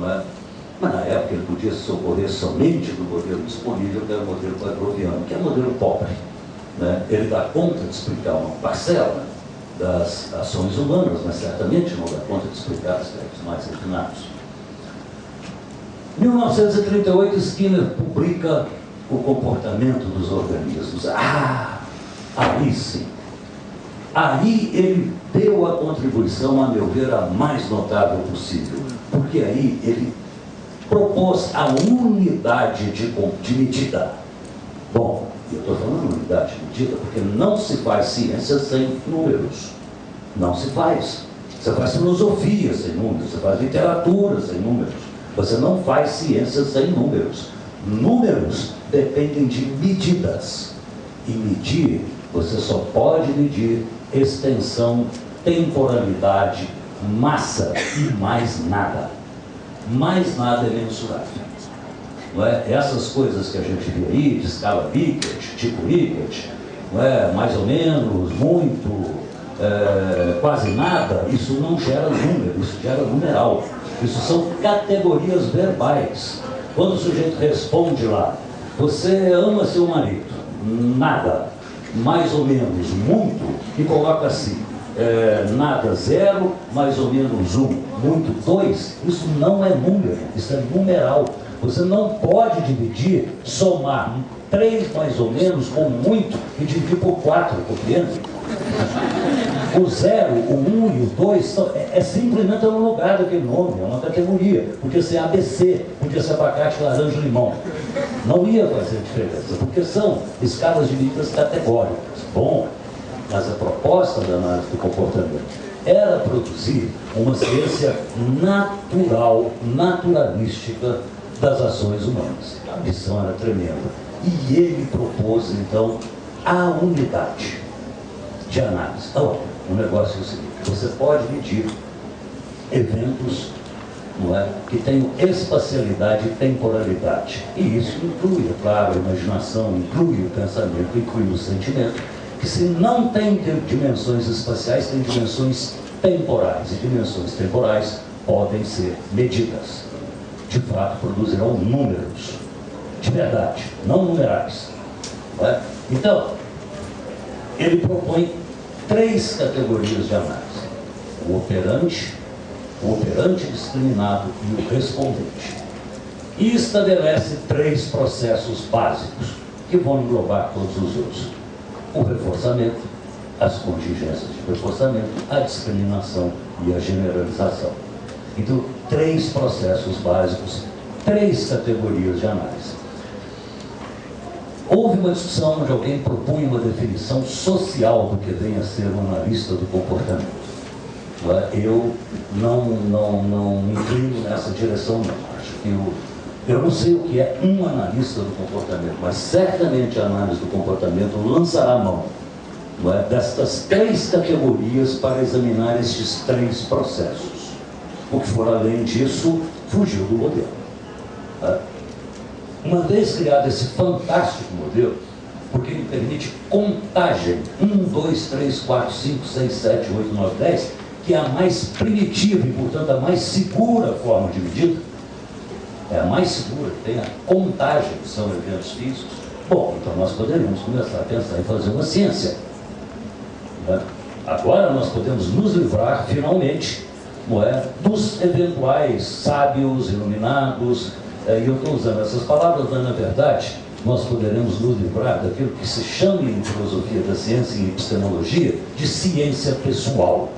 não é? Mas na época ele podia se socorrer somente do modelo disponível, que era o modelo pavloviano, que é o modelo pobre, né? Ele dá conta de explicar uma parcela das ações humanas, mas certamente não dá conta de explicar aspectos mais refinados. Em 1938, Skinner publica O Comportamento dos Organismos. Aí sim. Aí ele deu a contribuição, a meu ver, a mais notável possível, porque aí ele propôs a unidade de medida. Bom, eu estou falando unidade de medida porque não se faz ciência sem números. Não se faz. Você faz filosofia sem números, você faz literatura sem números. Você não faz ciência sem números. Números dependem de medidas. E medir, você só pode medir extensão, temporalidade, massa e mais nada. Mais nada é mensurável. Não é? Essas coisas que a gente vê aí, de escala Likert, tipo Likert, não é? Mais ou menos, muito, quase nada, isso não gera número, isso gera numeral. Isso são categorias verbais. Quando o sujeito responde lá, você ama seu marido? Nada. Mais ou menos, muito, e coloca assim, nada, 0, mais ou menos 1, muito, 2, isso não é número, isso é numeral. Você não pode dividir, somar 3 mais ou menos com muito e dividir por 4, compreende? O 0, o 1 e o 2 é simplesmente um lugar daquele nome, é uma categoria. Podia ser ABC, podia ser abacate, laranja e limão. Não ia fazer diferença, porque são escalas de medidas categóricas. Bom, mas a proposta da análise do comportamento era produzir uma ciência natural, naturalística das ações humanas. A ambição era tremenda. E ele propôs, então, a unidade de análise. Então, o negócio é o seguinte: você pode medir eventos, não é, que tenham espacialidade e temporalidade. E isso inclui, é claro, a imaginação, inclui o pensamento, inclui o sentimento, que se não tem dimensões espaciais, tem dimensões temporais. E dimensões temporais podem ser medidas. De fato, produzirão números de verdade, não numerais. Não é? Então, ele propõe 3 categorias de análise: o operante discriminado e o respondente. E estabelece 3 processos básicos que vão englobar todos os outros: o reforçamento, as contingências de reforçamento, a discriminação e a generalização. Então, 3 processos básicos, 3 categorias de análise. Houve uma discussão onde alguém propunha uma definição social do que vem a ser um analista do comportamento. Eu não me inclino nessa direção, não. Acho que eu não sei o que é um analista do comportamento, mas certamente a análise do comportamento lançará mão, não é, destas 3 categorias para examinar estes 3 processos. O que for além disso, fugiu do modelo. Uma vez criado esse fantástico modelo, porque ele permite contagem, 1, 2, 3, 4, 5, 6, 7, 8, 9, 10, que é a mais primitiva e, portanto, a mais segura forma de medida, é a mais segura, tem a contagem, que são eventos físicos. Bom, então nós poderíamos começar a pensar em fazer uma ciência. Agora nós podemos nos livrar, finalmente, não é, dos eventuais sábios, iluminados, e eu estou usando essas palavras, mas na verdade nós poderemos nos livrar daquilo que se chama em filosofia da ciência e em epistemologia de ciência pessoal.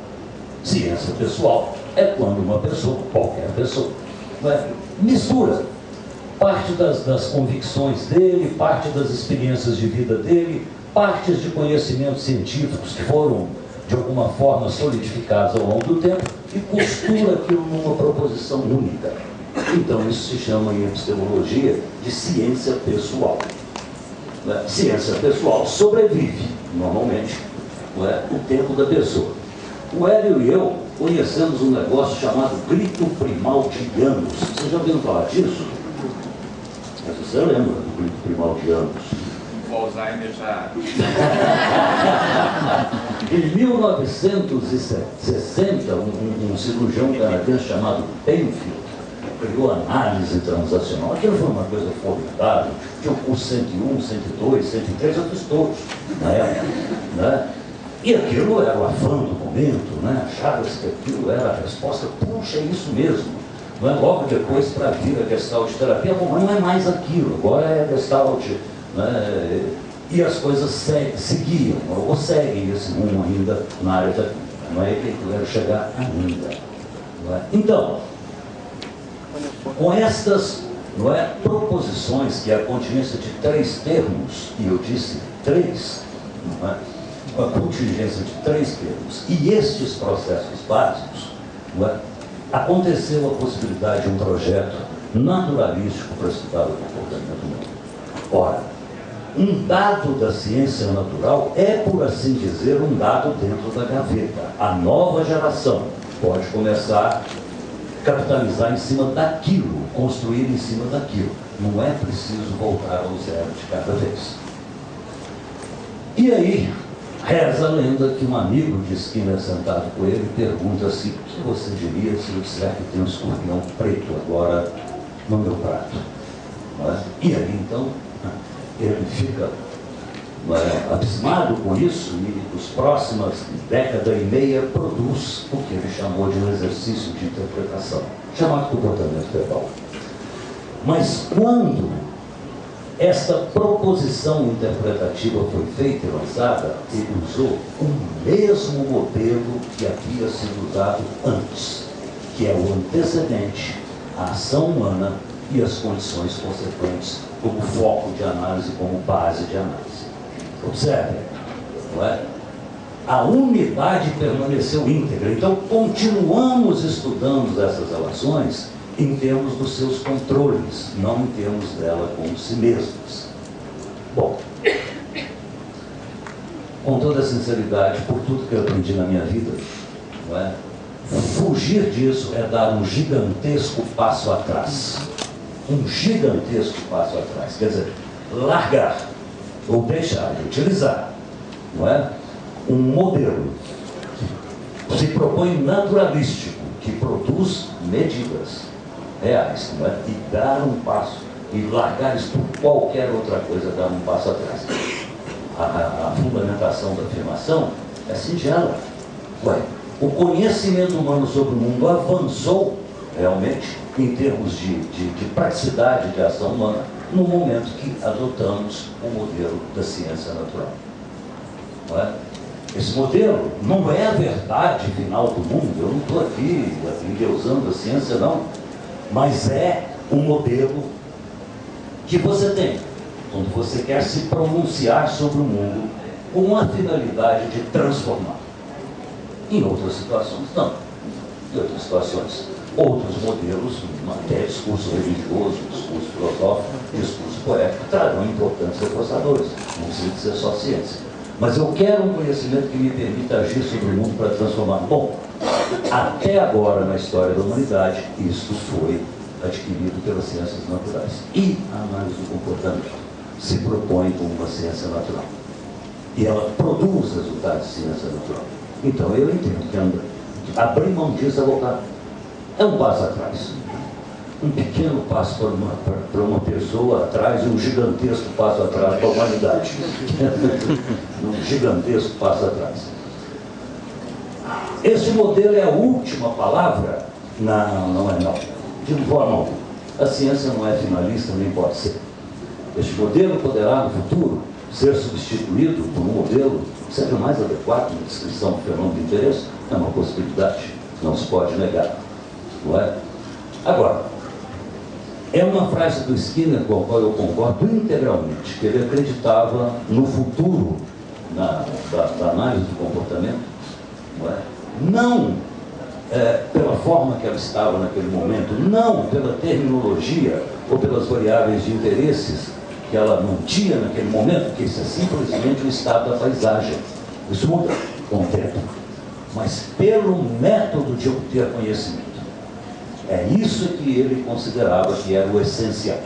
Ciência pessoal é quando uma pessoa, qualquer pessoa, não é, mistura parte das convicções dele, parte das experiências de vida dele, partes de conhecimentos científicos que foram de alguma forma solidificados ao longo do tempo e costura aquilo numa proposição única. Então isso se chama em epistemologia de ciência pessoal. Ciência pessoal sobrevive, normalmente, não é, o tempo da pessoa. O Hélio e eu conhecemos um negócio chamado grito primal de Janus. Vocês já ouviram falar disso? Mas você lembra do grito primal de Janus? O Alzheimer já... Em 1960, um cirurgião canadense chamado Penfield criou análise transacional. Aquilo foi uma coisa formidável. Tinha o curso 101, 102, 103, eu fiz todos na época, né? E aquilo era o afã do momento, né? Achava-se que aquilo era a resposta, puxa, é isso mesmo. Não é? Logo depois, para vir a Gestalt terapia, bom, não é mais aquilo, agora é a Gestalt, né? E as coisas seguiam, ou seguem esse rumo ainda na área da clínica. Não é aí que eu quero chegar ainda. Não é? Então, com estas, não é, proposições, que é a contingência de 3 termos, e eu disse 3, não é? A contingência de 3 termos, e estes processos básicos, não é? Aconteceu a possibilidade de um projeto naturalístico para estudar o comportamento humano. Ora, um dado da ciência natural é, por assim dizer, um dado dentro da gaveta. A nova geração pode começar a capitalizar em cima daquilo, construir em cima daquilo. Não é preciso voltar ao zero de cada vez. E aí, reza a lenda que um amigo de Skinner sentado com ele pergunta-se: o que você diria se eu disser que tem um escorpião preto agora no meu prato? Não é? E aí, então, ele fica, não é, abismado com isso, e nos próximas década e meia produz o que ele chamou de um exercício de interpretação, chamado comportamento verbal. Mas quando esta proposição interpretativa foi feita e lançada, ele usou o mesmo modelo que havia sido usado antes, que é o antecedente, a ação humana e as condições consequentes como foco de análise, como base de análise. Observe, não é? A unidade permaneceu íntegra. Então, continuamos estudando essas relações em termos dos seus controles, não em termos dela como si mesmas. Bom, com toda sinceridade, por tudo que eu aprendi na minha vida, não é? Fugir disso é dar um gigantesco passo atrás. Um gigantesco passo atrás. Quer dizer, largar ou deixar de utilizar, não é, um modelo que se propõe naturalístico, que produz medidas reais, não é? E dar um passo, e largar isso por qualquer outra coisa, dar um passo atrás. A fundamentação da afirmação é singela. Ué, o conhecimento humano sobre o mundo avançou realmente em termos de praticidade de ação humana no momento que adotamos o modelo da ciência natural. Não é? Esse modelo não é a verdade final do mundo, eu não estou aqui endeusando a ciência, não, mas é um modelo que você tem quando você quer se pronunciar sobre o mundo com a finalidade de transformar. Em outras situações, não. Em outras situações, outros modelos, até discurso religioso, discurso filosófico, discurso poético, trarão importantes reforçadores. Não precisa ser só ciência. Mas eu quero um conhecimento que me permita agir sobre o mundo para transformar. Bom, até agora na história da humanidade, isso foi adquirido pelas ciências naturais. E a análise do comportamento se propõe como uma ciência natural. E ela produz resultados de ciência natural. Então eu entendo que abrir mão disso é voltar. É um passo atrás. Um pequeno passo para uma pessoa atrás e um gigantesco passo atrás para a humanidade. Um gigantesco passo atrás. Este modelo é a última palavra? Não é não. De forma alguma. A ciência não é finalista, nem pode ser. Este modelo poderá, no futuro, ser substituído por um modelo sempre mais adequado na descrição do fenômeno de interesse. É uma possibilidade, não se pode negar. Não é? Agora, é uma frase do Skinner com a qual eu concordo integralmente, que ele acreditava no futuro da análise do comportamento, não é? Não pela forma que ela estava naquele momento, não pela terminologia ou pelas variáveis de interesses que ela não tinha naquele momento, porque isso é simplesmente o estado da paisagem. Isso muda com o tempo. Mas pelo método de obter conhecimento. É isso que ele considerava que era o essencial.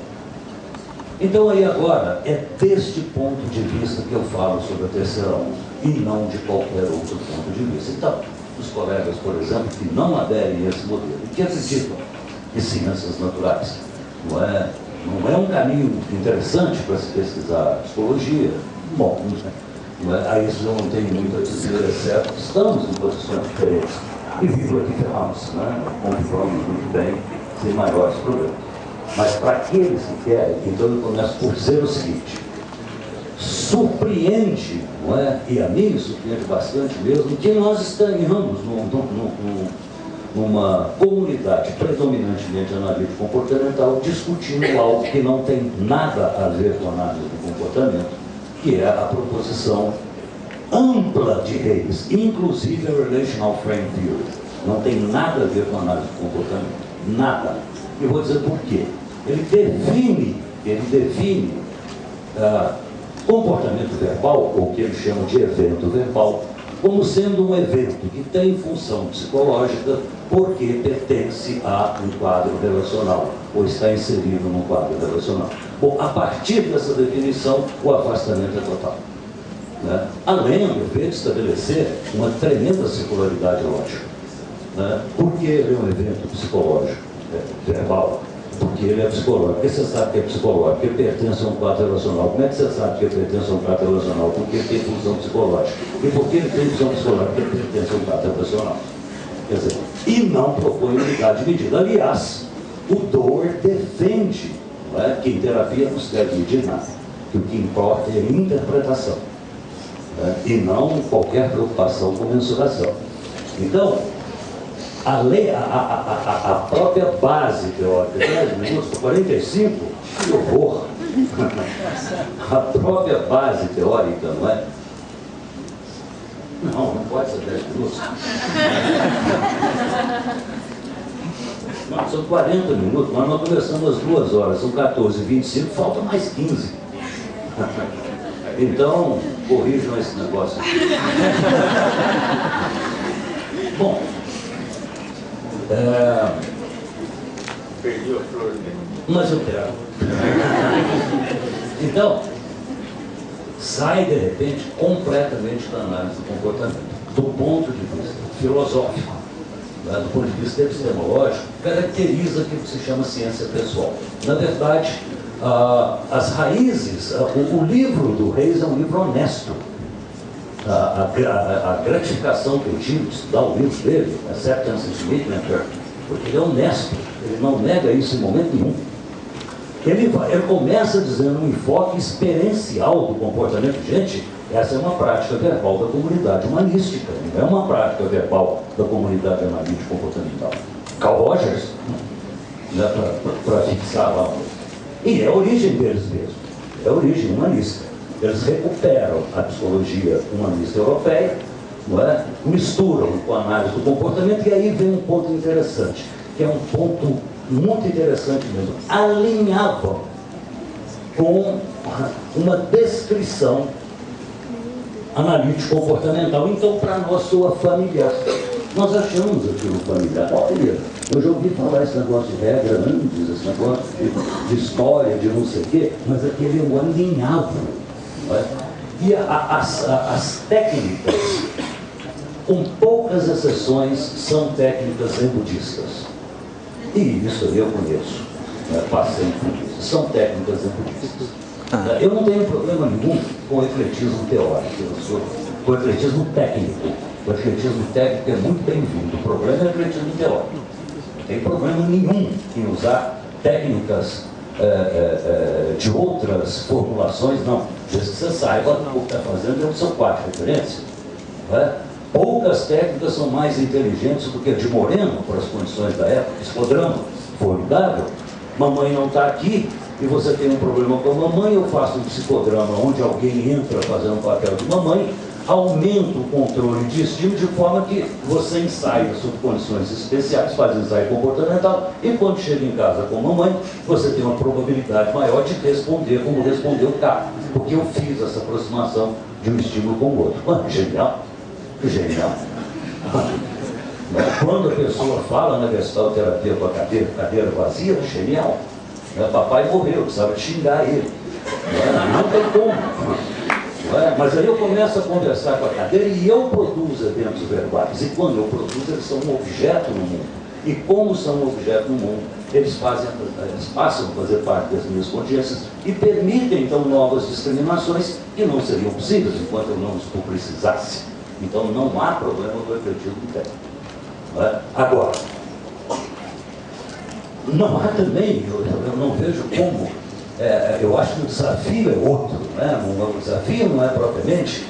Então aí agora, é deste ponto de vista que eu falo sobre a terceira onda, e não de qualquer outro ponto de vista. Então, os colegas, por exemplo, que não aderem a esse modelo, e que acreditam e ciências naturais. Não é um caminho interessante para se pesquisar psicologia? Bom, a isso eu não tenho muito a dizer, exceto que estamos em posições diferentes. E vivo aqui ferramos, convivamos muito bem, sem maiores problemas. Mas para aqueles que querem, então eu começo por dizer o seguinte: surpreende, e a mim me surpreende bastante mesmo, que nós estamos numa comunidade predominantemente analítico-comportamental discutindo algo que não tem nada a ver com a análise do comportamento, que é a proposição ampla de Hayes, inclusive a Relational Frame Theory. Não tem nada a ver com a análise do comportamento. Nada. Eu vou dizer por quê. Ele define comportamento verbal, ou o que ele chama de evento verbal, como sendo um evento que tem função psicológica porque pertence a um quadro relacional, ou está inserido num quadro relacional. Bom, a partir dessa definição, o afastamento é total. Além, meu ver, de estabelecer uma tremenda circularidade lógica. Por que ele é um evento psicológico, verbal? Porque ele é psicológico. Porque você sabe que é psicológico, porque pertence a um quadro relacional. Como é que você sabe que ele pertence a um quadro relacional? Porque ele tem função psicológica. E por que ele tem função psicológica? Porque ele pertence a um quadro relacional. Quer dizer, e não propõe unidade de medida. Aliás, o Doer defende que em terapia não se deve medir nada, que o que importa é a interpretação, e não qualquer preocupação com mensuração. Então, a própria base teórica, 10 minutos por 45, que horror! A própria base teórica, não é? Não pode ser 10 minutos. Não, são 40 minutos, mas nós começamos às 2 horas, são 14h25, falta mais 15. Então, corrijam esse negócio aqui. Bom, Perdi a flor dele. mas eu quero. Então, sai de repente completamente da análise do comportamento, do ponto de vista filosófico, do ponto de vista epistemológico, caracteriza aquilo que se chama ciência pessoal. Na verdade, as raízes, o livro do Hayes é um livro honesto. A gratificação que eu tive de estudar o livro dele, Acceptance and Commitment, porque ele é honesto, ele não nega isso em momento nenhum. Ele começa dizendo um enfoque experiencial do comportamento. Gente, essa é uma prática verbal da comunidade humanística, não é uma prática verbal da comunidade analítico-comportamental. Carl Rogers, para fixar lá. E é a origem deles mesmo, é a origem humanista. Eles recuperam a psicologia humanista europeia, misturam com a análise do comportamento, e aí vem um ponto interessante, que é um ponto muito interessante mesmo. Alinhavam com uma descrição analítico-comportamental. Então, para nós, soa familiar. Nós achamos aquilo familiar. Olha, eu já ouvi falar esse negócio de regra antes, esse negócio de história, de não sei o quê, mas aquele é um alinhavo. E as técnicas, com poucas exceções, são técnicas zen-budistas. E isso eu conheço, passei por isso. São técnicas zen-budistas. Eu não tenho problema nenhum com o ecletismo teórico, com o ecletismo técnico. O ecletismo técnico é muito bem-vindo. O problema é o ecletismo teórico. Não tem problema nenhum em usar técnicas de outras formulações, não. Desde que você saiba o que está fazendo, são 4 referências. Poucas técnicas são mais inteligentes do que a de Moreno, para as condições da época. Psicodrama, formidável. Mamãe não está aqui e você tem um problema com a mamãe. Eu faço um psicodrama onde alguém entra fazendo o papel de mamãe, aumenta o controle de estímulo de forma que você ensaia sob condições especiais, faz ensaio comportamental, e quando chega em casa com a mamãe, você tem uma probabilidade maior de responder como respondeu o cara, porque eu fiz essa aproximação de um estímulo com o outro. Genial, genial. Quando a pessoa fala na gestalterapia com a cadeira vazia, genial. Papai morreu, precisava de xingar ele. Não tem como. Mas aí eu começo a conversar com a cadeira e eu produzo eventos verbais. E quando eu produzo, eles são um objeto no mundo. e como são um objeto no mundo, eles passam a fazer parte das minhas consciências e permitem, então, novas discriminações que não seriam possíveis enquanto eu não os publicizasse. Então, não há problema do efetivo que tem. Não é? Agora, não há também, eu não vejo como, eu acho que o desafio é outro, né? O desafio não é propriamente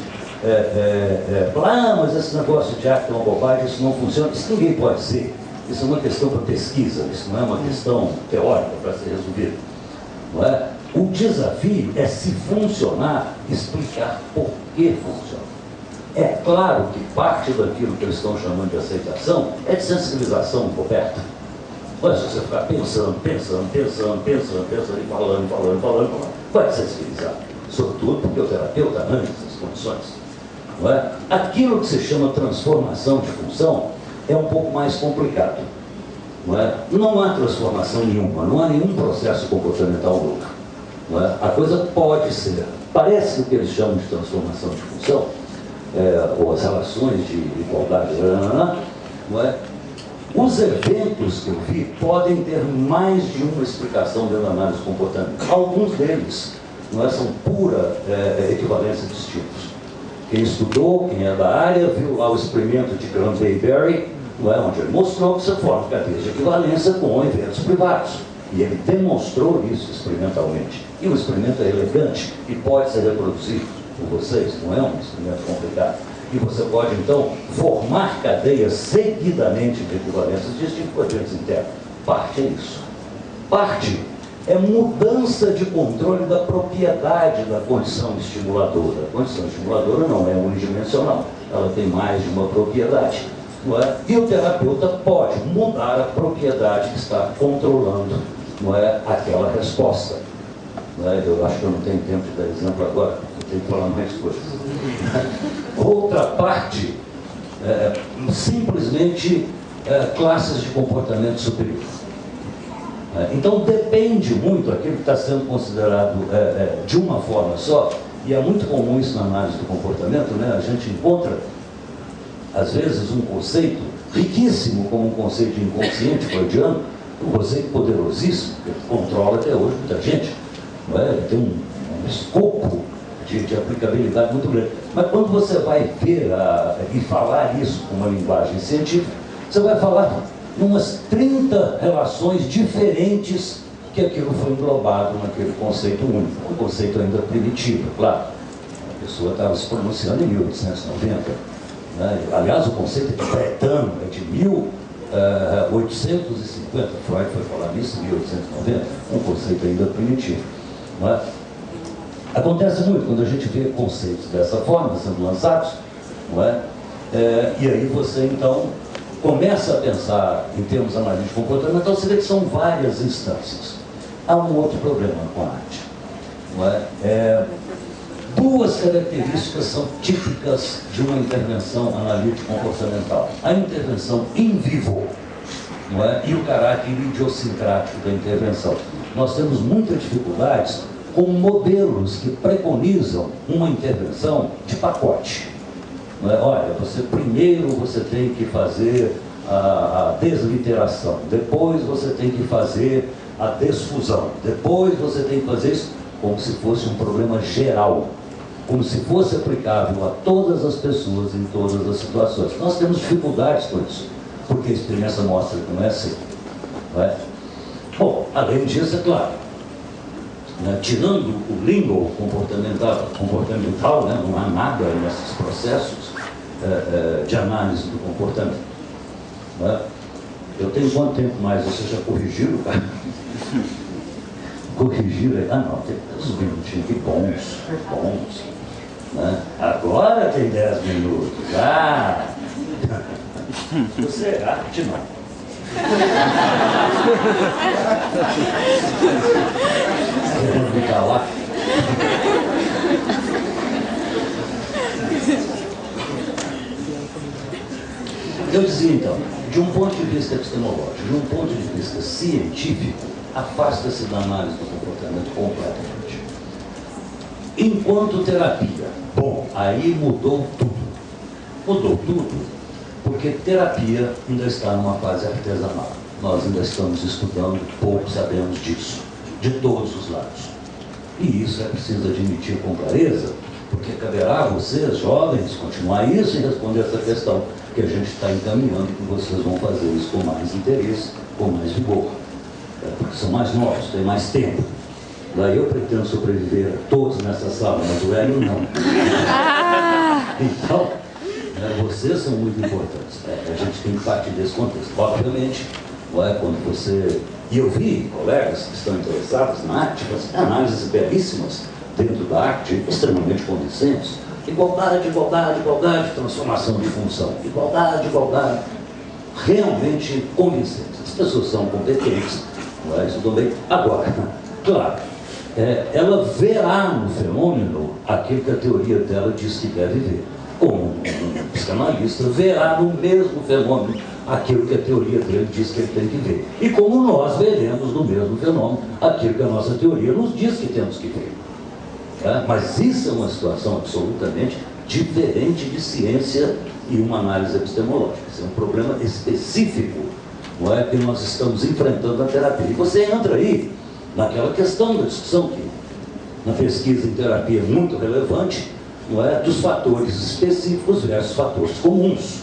mas esse negócio de arte é uma bobagem, isso não funciona, isso ninguém pode dizer. Isso é uma questão para pesquisa, isso não é uma questão teórica para ser resolvida. Não é? O desafio é, se funcionar, explicar por que funciona. É claro que parte daquilo que eles estão chamando de aceitação é de sensibilização coberta. Mas se você ficar pensando e falando, vai sensibilizar. Sobretudo porque o terapeuta arranja essas condições. Não é? Aquilo que se chama transformação de função é um pouco mais complicado. Não é? Não há transformação nenhuma, não há nenhum processo comportamental novo. Não é? A coisa pode ser, parece que o que eles chamam de transformação de função, ou as relações de igualdade, não é? Os eventos que eu vi podem ter mais de uma explicação dentro da análise comportamental. Alguns deles não é, são pura equivalência de estímulos. Quem estudou, quem é da área, viu lá o experimento de Graham Bayberry, não é, onde ele mostrou que você forma cadeias de equivalência com eventos privados. E ele demonstrou isso experimentalmente. E o experimento é elegante e pode ser reproduzido por vocês, não é um experimento complicado. E você pode, então, formar cadeias seguidamente de equivalências distintas por agentes internos. Parte é isso. Parte é mudança de controle da propriedade da condição estimuladora. A condição estimuladora não é unidimensional, ela tem mais de uma propriedade. Não é? E o terapeuta pode mudar a propriedade que está controlando, não é, aquela resposta. Não é? Eu acho que eu não tenho tempo de dar exemplo agora, eu tenho que falar mais coisas. Outra parte, simplesmente classes de comportamento superior. Então depende muito aquilo que está sendo considerado de uma forma só, e é muito comum isso na análise do comportamento, né? A gente encontra, às vezes, um conceito riquíssimo como um conceito de inconsciente freudiano, um conceito poderosíssimo, que controla até hoje muita gente, não é? Ele tem um escopo de aplicabilidade muito grande. Mas quando você vai ver e falar isso com uma linguagem científica, você vai falar umas 30 relações diferentes que aquilo foi englobado naquele conceito único, um conceito ainda primitivo, claro. A pessoa estava se pronunciando em 1890. Né? Aliás, o conceito é tibetano, é de 1850. Freud foi falar nisso em 1890, um conceito ainda primitivo. Não é? Acontece muito quando a gente vê conceitos dessa forma sendo lançados, não é? E aí você, então, começa a pensar em termos analíticos comportamental, você vê que são várias instâncias. Há um outro problema com a arte. Não é? Duas características são típicas de uma intervenção analítico-comportamental. A intervenção in vivo, não é? E o caráter idiosincrático da intervenção. Nós temos muitas dificuldades com modelos que preconizam uma intervenção de pacote. Não é? Olha, primeiro você tem que fazer a desliteração, depois você tem que fazer a desfusão, depois você tem que fazer isso como se fosse um problema geral, como se fosse aplicável a todas as pessoas em todas as situações. Nós temos dificuldades com isso, porque a experiência mostra que não é assim. Não é? Bom, além disso, é claro, né, tirando o lingo comportamental, né, não há nada nesses processos de análise do comportamento. Né? Eu tenho quanto tempo mais? Vocês já corrigiram, cara? Corrigiram? Não, tem uns minutinhos, que bons. Né? Agora tem 10 minutos. Você é arte, não. Querendo me calar? Eu dizia então, de um ponto de vista epistemológico, de um ponto de vista científico, afasta-se da análise do comportamento completamente. Enquanto terapia, bom, aí mudou tudo. Mudou tudo, Porque terapia ainda está numa fase artesanal. Nós ainda estamos estudando, pouco sabemos disso, de todos os lados. E isso é preciso admitir com clareza, porque caberá a vocês, jovens, continuar isso e responder essa questão, que a gente está encaminhando, que vocês vão fazer isso com mais interesse, com mais vigor. Porque são mais novos, têm mais tempo. Daí eu pretendo sobreviver a todos nessa sala, mas o Hélio não. Então, vocês são muito importantes. A gente tem que partir desse contexto. Obviamente, quando você... E eu vi colegas que estão interessados na arte, análises belíssimas dentro da arte, extremamente convincentes. Igualdade, igualdade, igualdade, transformação de função. Igualdade, igualdade. Realmente convincentes. As pessoas são competentes, isso também. Agora, claro, ela verá no fenômeno aquilo que a teoria dela diz que deve ver. Como um psicanalista verá no mesmo fenômeno aquilo que a teoria dele diz que ele tem que ver. E como nós veremos no mesmo fenômeno aquilo que a nossa teoria nos diz que temos que ver. Mas isso é uma situação absolutamente diferente de ciência e uma análise epistemológica. Isso é um problema específico, que nós estamos enfrentando na terapia. E você entra aí naquela questão da discussão que na pesquisa em terapia é muito relevante, dos fatores específicos versus fatores comuns.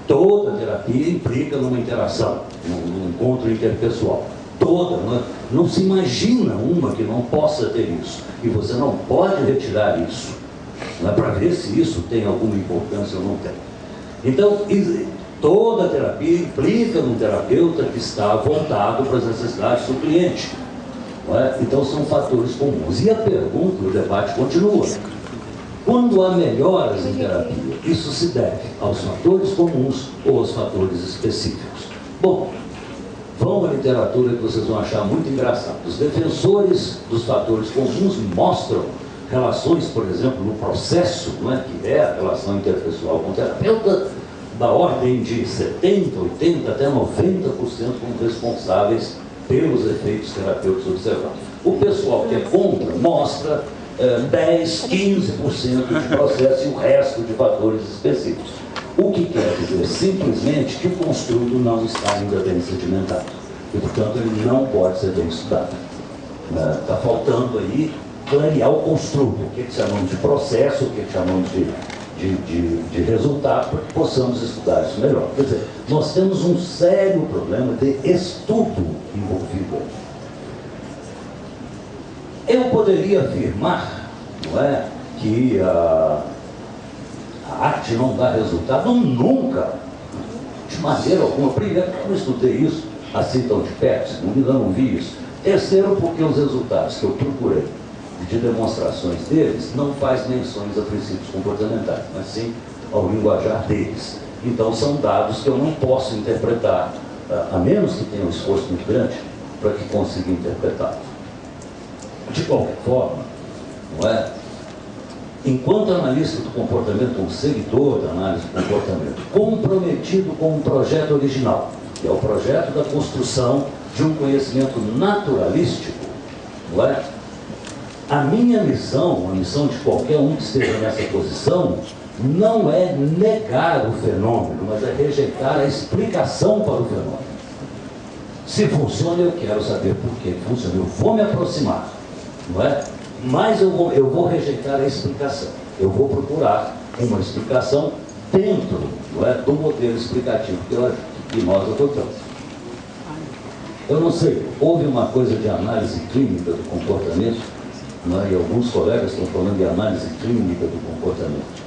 Toda terapia implica numa interação, num encontro interpessoal. Toda, não se imagina uma que não possa ter isso. E você não pode retirar isso, para ver se isso tem alguma importância ou não tem. Então, toda terapia implica num terapeuta que está voltado para as necessidades do cliente. Então, são fatores comuns. E a pergunta, o debate continua. Quando há melhoras em terapia, isso se deve aos fatores comuns ou aos fatores específicos? Bom, vão à literatura que vocês vão achar muito engraçado. Os defensores dos fatores comuns mostram relações, por exemplo, no processo, que é a relação interpessoal com o terapeuta, da ordem de 70%, 80%, até 90% como responsáveis pelos efeitos terapêuticos observados. O pessoal que é contra mostra 10%, 15% de processo e o resto de fatores específicos. O que quer dizer simplesmente que o construto não está ainda bem sedimentado e, portanto, ele não pode ser bem estudado. Está faltando aí clarear o construto, o que chamamos de processo, o que chamamos de resultado, para que possamos estudar isso melhor. Quer dizer, nós temos um sério problema de estudo envolvido. Eu poderia afirmar, que a arte não dá resultado? Nunca, de maneira alguma. Primeiro, eu não estudei isso assim tão de perto, ainda não vi isso. Terceiro, porque os resultados que eu procurei de demonstrações deles não faz menções a princípios comportamentais, mas sim ao linguajar deles. Então são dados que eu não posso interpretar, a menos que tenha um esforço muito grande para que consiga interpretar. De qualquer forma, enquanto analista do comportamento, um seguidor da análise do comportamento, comprometido com um projeto original, que é o projeto da construção de um conhecimento naturalístico, a minha missão, a missão de qualquer um que esteja nessa posição, não é negar o fenômeno, mas é rejeitar a explicação para o fenômeno. Se funciona, eu quero saber por que funciona, eu vou me aproximar, mas eu vou rejeitar a explicação. Eu vou procurar uma explicação dentro do modelo explicativo que nós adotamos. Eu não sei, houve uma coisa de análise clínica do comportamento, e alguns colegas estão falando de análise clínica do comportamento.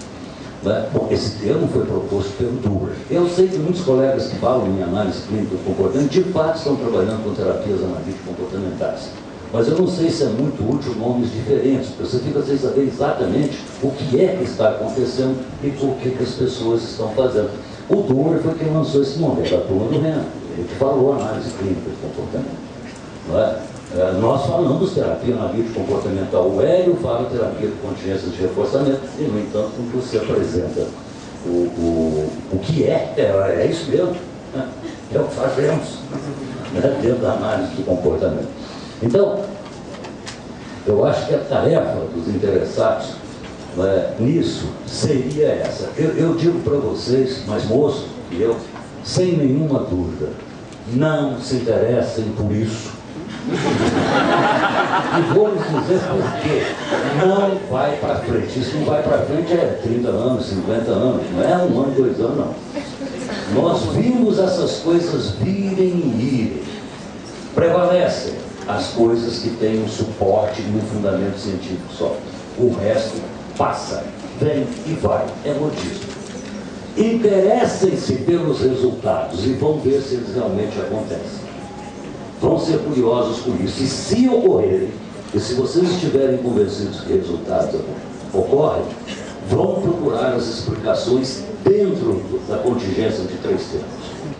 Bom, esse termo foi proposto pelo Duber. Eu sei que muitos colegas que falam em análise clínica do comportamento, de fato, estão trabalhando com terapias analítico-comportamentais. Mas eu não sei se é muito útil nomes diferentes, porque você fica sem saber exatamente o que é que está acontecendo e por que as pessoas estão fazendo. O Duber foi quem lançou esse nome, é da turma do Renan. Ele falou análise clínica do comportamento. Nós falamos terapia analítico-comportamental. O Hélio fala terapia de contingência de reforçamento e, no entanto, quando você apresenta o que é isso mesmo. É o que fazemos dentro da análise do comportamento. Então, eu acho que a tarefa dos interessados nisso seria essa. Eu digo para vocês, mas moço, que eu, sem nenhuma dúvida, não se interessem por isso. E vou lhes dizer por quê. Não vai para frente. Isso não vai para frente é 30 anos, 50 anos, não é 1 ano, 2 anos, não. Nós vimos essas coisas virem e irem. Prevalecem as coisas que têm um suporte e um fundamento científico só. O resto passa, vem e vai. É modismo. Interessem-se pelos resultados e vão ver se eles realmente acontecem. Vão ser curiosos com isso. E se ocorrerem, e se vocês estiverem convencidos que resultados ocorrem, vão procurar as explicações dentro da contingência de 3 termos.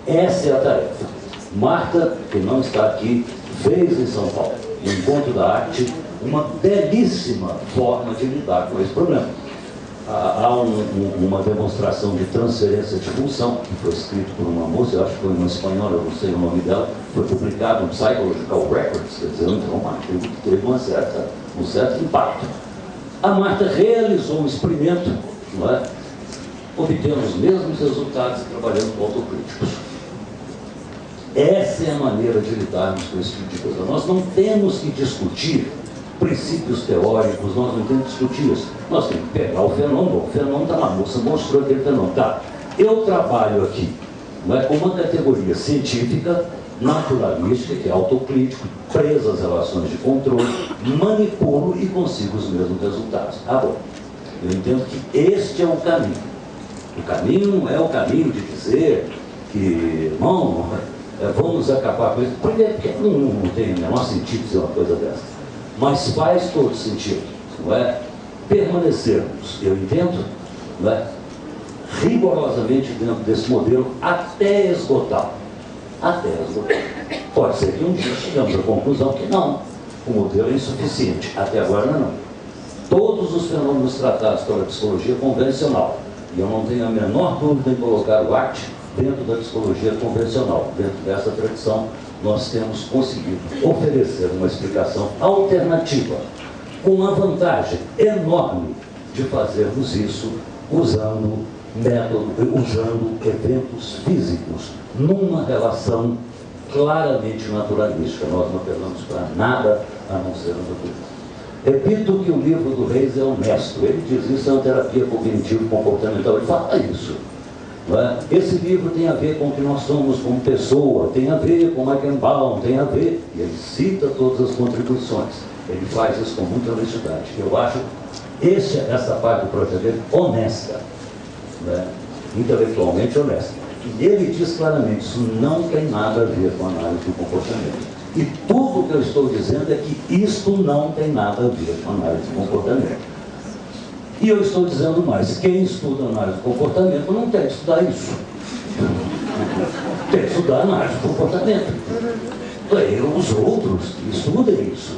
Essa é a tarefa. Marta, que não está aqui, fez em São Paulo, no Encontro da Arte, uma belíssima forma de lidar com esse problema. Há uma demonstração de transferência de função, que foi escrito por uma moça, eu acho que foi uma espanhola, eu não sei o nome dela, foi publicado no Psychological Records, quer dizer, então, uma artigo que teve um certo impacto. A Marta realizou um experimento, não é? Obtendo os mesmos resultados trabalhando com autocríticos. Essa é a maneira de lidarmos com esse tipo de coisa. Nós não temos que discutir princípios teóricos, nós não temos que discutir isso. Nós temos que pegar o fenômeno está lá, a moça mostrou aquele fenômeno. Tá, eu trabalho aqui, não é, com uma categoria científica, naturalística, que é autocrítico, presa às relações de controle, manipulo e consigo os mesmos resultados. Ah, bom, eu entendo que este é o caminho. O caminho não é o caminho de dizer que, não, vamos acabar com isso. Primeiro, porque não tem o menor sentido dizer uma coisa dessa. Mas faz todo sentido, não é? Permanecermos, eu entendo, não é? Rigorosamente dentro desse modelo até esgotar. Até esgotar. Pode ser que um dia chegamos à conclusão que não, o modelo é insuficiente. Até agora não. Todos os fenômenos tratados pela psicologia convencional, e eu não tenho a menor dúvida em colocar o arte dentro da psicologia convencional, dentro dessa tradição, nós temos conseguido oferecer uma explicação alternativa, com uma vantagem enorme de fazermos isso usando eventos físicos, numa relação claramente naturalística. Nós não apelamos para nada a não ser a natureza. Repito que o livro do Reis é honesto. Ele diz isso é uma terapia cognitivo-comportamental. Ele fala isso. Esse livro tem a ver com o que nós somos como pessoa, tem a ver com Mackenbaum, tem a ver, e ele cita todas as contribuições. Ele faz isso com muita honestidade. Eu acho essa parte do projeto dele honesta, intelectualmente honesta. E ele diz claramente, isso não tem nada a ver com a análise do comportamento. E tudo que eu estou dizendo é que isto não tem nada a ver com a análise do comportamento. E eu estou dizendo mais, quem estuda análise do comportamento não tem que estudar isso. Tem que estudar análise do comportamento. Os outros estudem isso.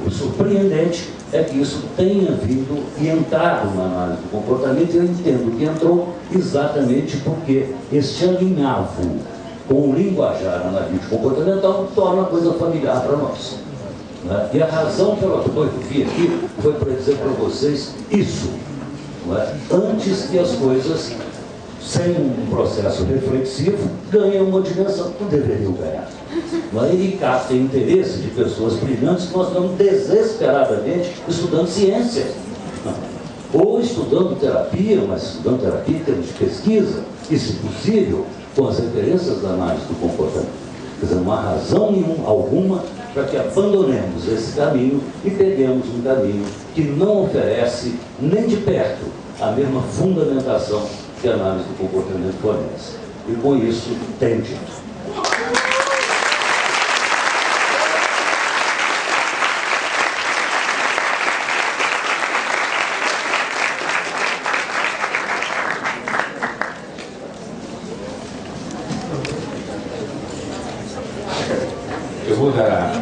O surpreendente é que isso tenha vindo e entrado na análise do comportamento, e eu entendo que entrou exatamente porque este alinhavo com o linguajar analítico comportamental torna a coisa familiar para nós. E a razão pela qual eu vim aqui foi para dizer para vocês isso, antes que as coisas, sem um processo reflexivo, ganhem uma dimensão que não deveriam ganhar. E captem interesse de pessoas brilhantes que nós estamos desesperadamente estudando ciência. Ou estudando terapia, mas estudando terapia em termos de pesquisa, e, se possível, com as referências da análise do comportamento. Quer dizer, não há razão alguma para que abandonemos esse caminho e peguemos um caminho que não oferece nem de perto a mesma fundamentação que a análise do comportamento fornece. E com isso, tenho dito. Eu vou dar